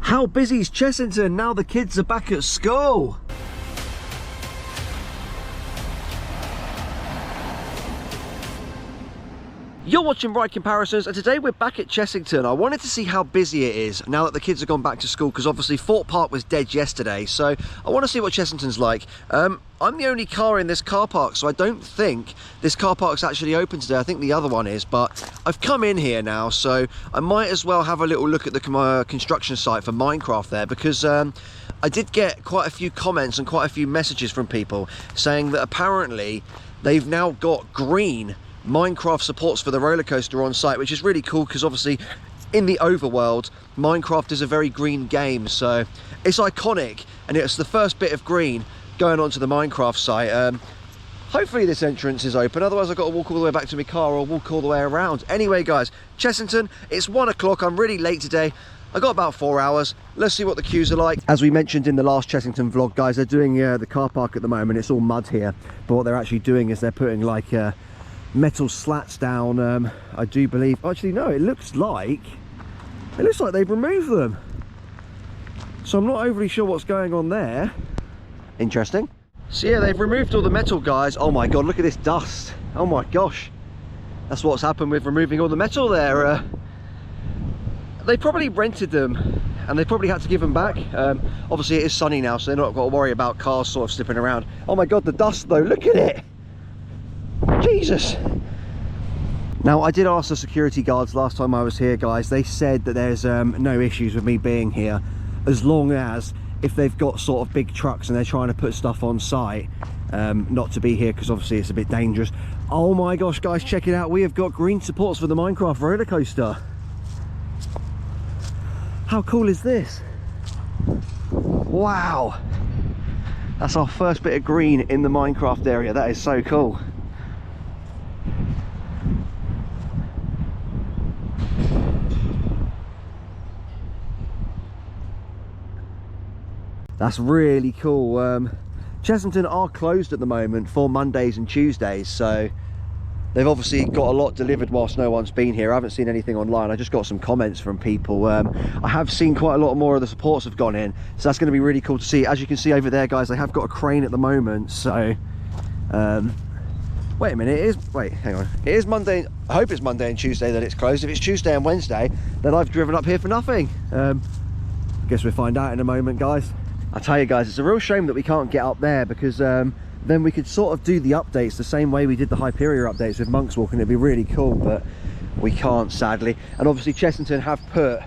How busy is Chessington now the kids are back at school? You're watching Ride Comparisons, and today we're back at Chessington. I wanted to see how busy it is now that the kids have gone back to school, because obviously Fort Park was dead yesterday, so I want to see what Chessington's like. I'm the only car in this car park, so I don't think this car park's actually open today. I think the other one is, but I've come in here now, so I might as well have a little look at the construction site for Minecraft there, because I did get quite a few comments and quite a few messages from people saying that apparently they've now got green Minecraft supports for the roller coaster on site, which is really cool because obviously in the overworld Minecraft is a very green game, so it's iconic and it's the first bit of green going onto the Minecraft site. Hopefully this entrance is open, otherwise I've got to walk all the way back to my car or walk all the way around. Anyway guys, Chessington, it's 1 o'clock, I'm really late today. I got about 4 hours. Let's see what the queues are like. As we mentioned in the last Chessington vlog, guys, they're doing the car park at the moment. It's all mud here, but what they're actually doing is they're putting like metal slats down. I do believe, actually no, it looks like they've removed them, so I'm not overly sure what's going on there. Interesting. So yeah, they've removed all the metal, guys. Oh my god, look at this dust. Oh my gosh, that's what's happened with removing all the metal there. They probably rented them and they probably had to give them back. Obviously it is sunny now, so they're not got to worry about cars sort of slipping around. Oh my god, the dust though, look at it. Jesus. Now I did ask the security guards last time I was here, guys. They said that there's no issues with me being here, as long as if they've got sort of big trucks and they're trying to put stuff on site, not to be here because obviously it's a bit dangerous. Oh my gosh guys, check it out, we have got green supports for the Minecraft roller coaster. How cool is this? Wow, that's our first bit of green in the Minecraft area. That is so cool. That's really cool. Chessington are closed at the moment for Mondays and Tuesdays, so they've obviously got a lot delivered whilst no one's been here. I haven't seen anything online, I just got some comments from people. I have seen quite a lot more of the supports have gone in, so that's going to be really cool to see. As you can see over there, guys, they have got a crane at the moment, so wait a minute, hang on, it is Monday. I hope it's Monday and Tuesday that it's closed. If it's Tuesday and Wednesday, then I've driven up here for nothing. I guess we'll find out in a moment, guys. I tell you guys, it's a real shame that we can't get up there, because then we could sort of do the updates the same way we did the Hyperia updates with Monks Walk, and it'd be really cool, but we can't, sadly. And obviously Chessington have put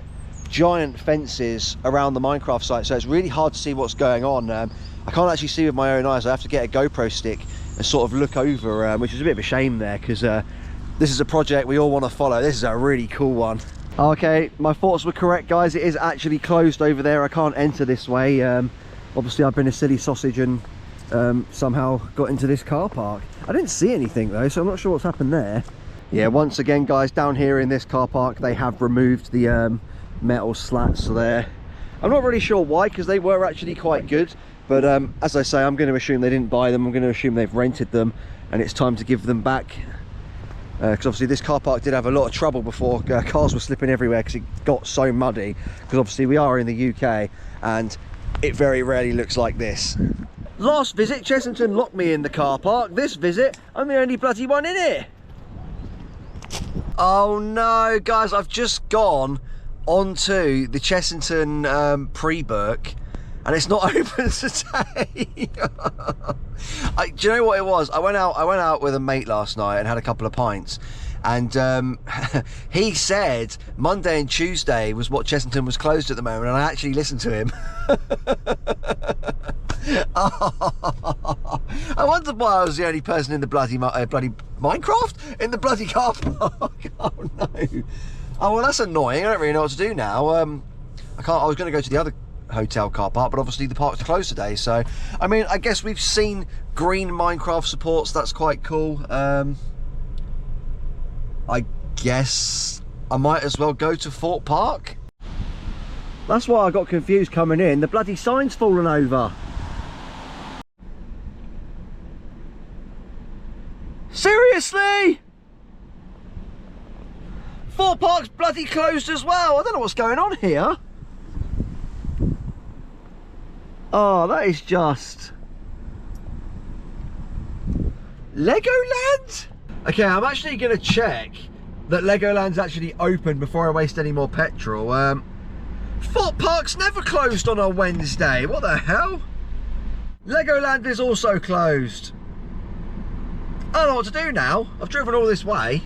giant fences around the Minecraft site, so it's really hard to see what's going on. I can't actually see with my own eyes. I have to get a GoPro stick and sort of look over, which is a bit of a shame there, because this is a project we all want to follow. This is a really cool one. Okay, my thoughts were correct, guys. It is actually closed over there. I can't enter this way. Obviously I've been a silly sausage and somehow got into this car park. I didn't see anything though, so I'm not sure what's happened there. Yeah, once again guys, down here in this car park they have removed the metal slats there. I'm not really sure why, because they were actually quite good, but as I say, I'm going to assume they didn't buy them. I'm going to assume they've rented them and it's time to give them back. Because obviously this car park did have a lot of trouble before. Cars were slipping everywhere because it got so muddy, because obviously we are in the UK and it very rarely looks like this. Last visit Chessington locked me in the car park. This visit I'm the only bloody one in it. Oh no guys, I've just gone onto the Chessington pre-book and it's not open today. Do you know what it was? I went out with a mate last night and had a couple of pints, and he said Monday and Tuesday was what Chessington was closed at the moment, and I actually listened to him. I wondered why I was the only person in the bloody Minecraft in the bloody car park. Oh no. Oh well, that's annoying. I don't really know what to do now. I was going to go to the other hotel car park, but obviously the park's closed today, so I mean, I guess we've seen green Minecraft supports. That's quite cool. I guess I might as well go to Fort Park. That's why I got confused coming in. The bloody sign's fallen over. Seriously? Fort Park's bloody closed as well. I don't know what's going on here. Oh, that is just Legoland? Okay, I'm actually going to check that Legoland's actually open before I waste any more petrol. Thought Park's never closed on a Wednesday. What the hell? Legoland is also closed. I don't know what to do now. I've driven all this way.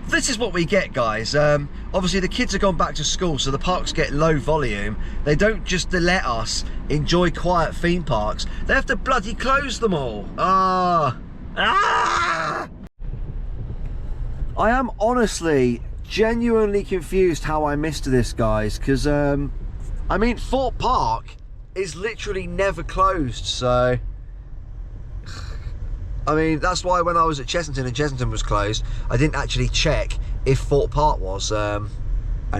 This is what we get, guys. Obviously, the kids have gone back to school, so the parks get low volume. They don't just let us enjoy quiet theme parks. They have to bloody close them all. I am honestly genuinely confused how I missed this, guys, because I mean, Fort Park is literally never closed, so I mean, that's why when I was at Chessington and Chessington was closed, I didn't actually check if Fort Park was, and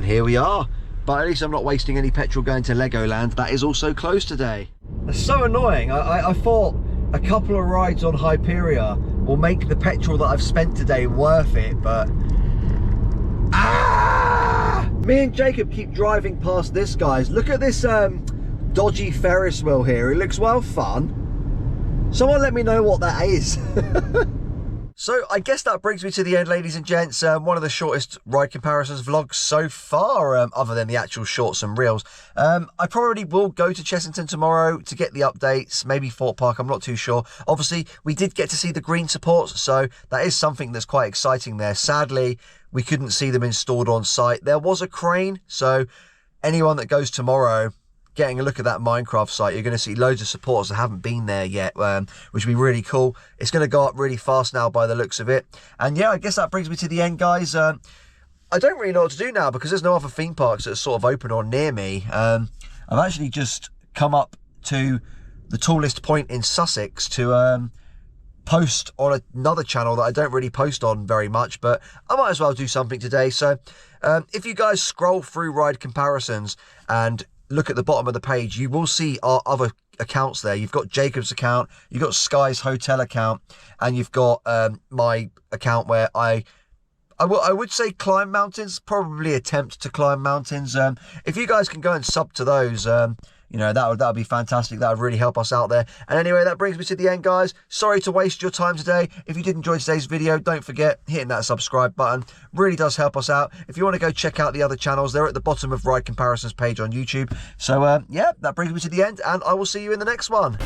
here we are. But at least I'm not wasting any petrol going to Legoland. That is also closed today. It's so annoying. I thought a couple of rides on Hyperia will make the petrol that I've spent today worth it, but me and Jacob keep driving past this, guys. Look at this dodgy Ferris wheel here. It looks well fun. Someone let me know what that is. So I guess that brings me to the end, ladies and gents. One of the shortest ride comparisons vlogs so far, other than the actual shorts and reels. I probably will go to Chessington tomorrow to get the updates, maybe Fort Park, I'm not too sure. Obviously, we did get to see the green supports, so that is something that's quite exciting there. Sadly, we couldn't see them installed on site. There was a crane, so anyone that goes tomorrow, getting a look at that Minecraft site, you're going to see loads of supporters that haven't been there yet, which will be really cool. It's going to go up really fast now by the looks of it. And yeah, I guess that brings me to the end, guys. I don't really know what to do now because there's no other theme parks that are sort of open or near me. I've actually just come up to the tallest point in Sussex to post on another channel that I don't really post on very much, but I might as well do something today. So if you guys scroll through ride comparisons and look at the bottom of the page, you will see our other accounts there. You've got Jacob's account, you've got Sky's hotel account, and you've got my account where I would say climb mountains, probably attempt to climb mountains. If you guys can go and sub to those, you know, that would be fantastic. That would really help us out there. And anyway, that brings me to the end, guys. Sorry to waste your time today. If you did enjoy today's video, don't forget hitting that subscribe button. Really does help us out. If you want to go check out the other channels, they're at the bottom of Ride Comparisons page on YouTube. So yeah, that brings me to the end, and I will see you in the next one.